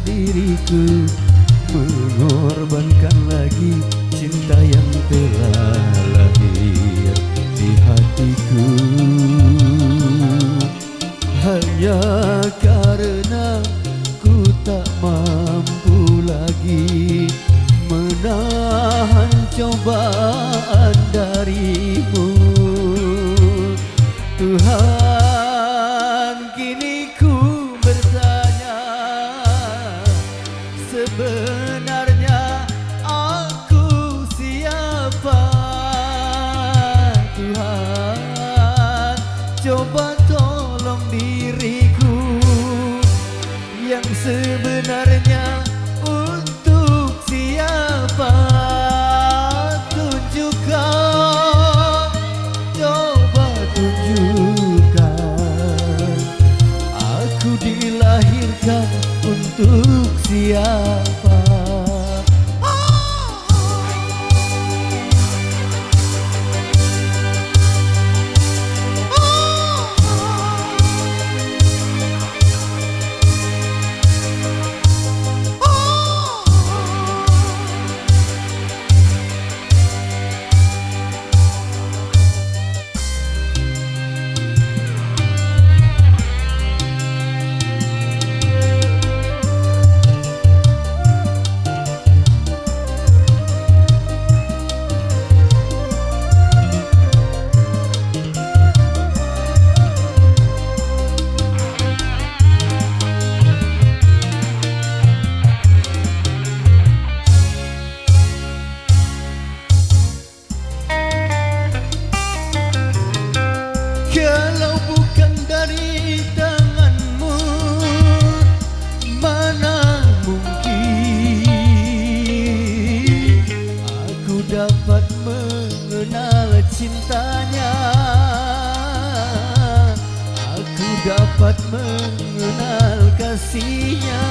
diriku, mengorbankan lagi cinta yang telah lahir di hatiku. Hanya karena ku tak mampu lagi menahan cobaan darimu, Tuhan. Kini ku bertanya, sebenarnya aku siapa? Tuhan, coba tolong diriku yang sebenarnya untuk siapa. Tunjukkan, coba tunjukkan, aku dilahirkan untuk siapa. Kalau bukan dari tanganmu, mana mungkin aku dapat mengenal cintanya, aku dapat mengenal kasihnya.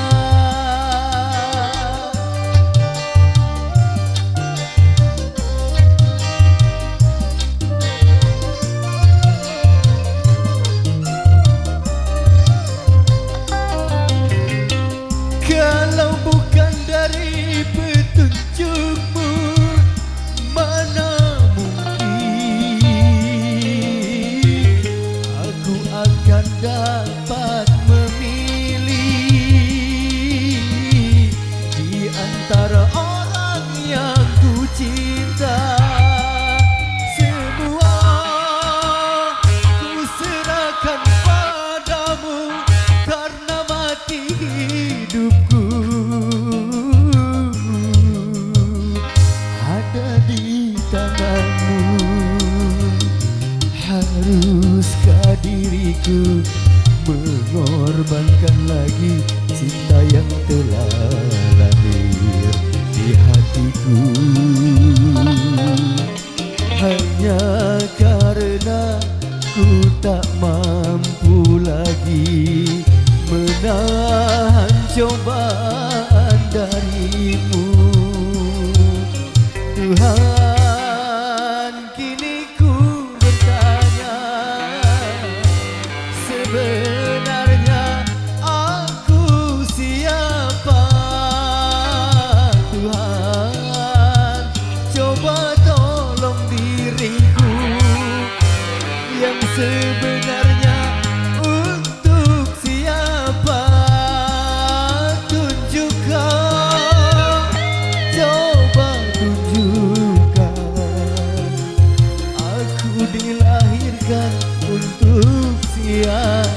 Kalau bukan dari petunjukmu, mana mungkin aku akan dapat memilih di antara orang yang ku cinta. Semua ku serahkan padamu, karena mati hidupku ada di tanganmu. Haruskah diriku mengorbankan lagi cinta yang telah lahir di hatiku, hanya karena ku tak mampu lagi menahan cobaan darimu, Tuhan. Kini ku bertanya, sebenarnya aku siapa? Tuhan, coba tolong diriku yang sebenarnya untuk siapa. Tunjukkan, coba tunjukkan, aku dilahirkan untuk siapa.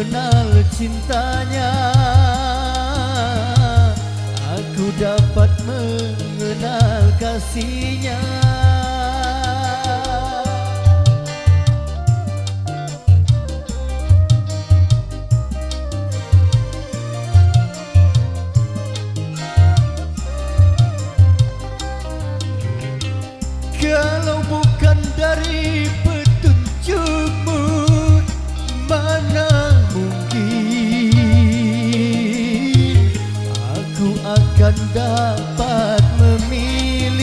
mengenal cintanya, aku dapat mengenal kasihnya. Kalau bukan dari petunjukmu, mana mungkin aku akan dapat memilih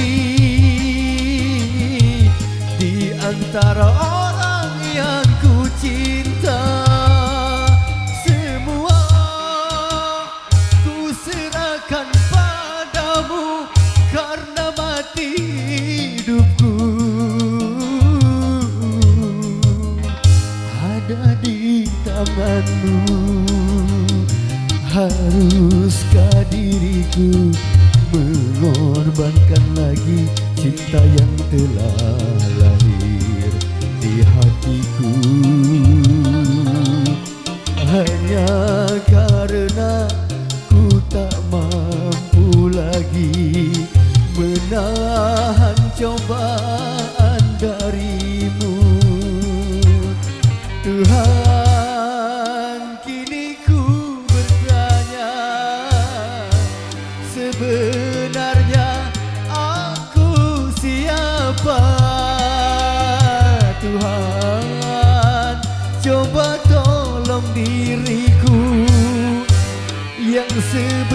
di antara orang yang ku cinta. Semua ku serahkan padamu karena mati hidupku ada di tanganmu. Haruskah diriku mengorbankan lagi cinta yang telah lahir di hatiku, hanya karena ku tak mampu lagi menahan cobaan darimu. Tuhan, kini ku bertanya, sebenarnya aku siapa? Tuhan, coba tolong diriku yang sebenarnya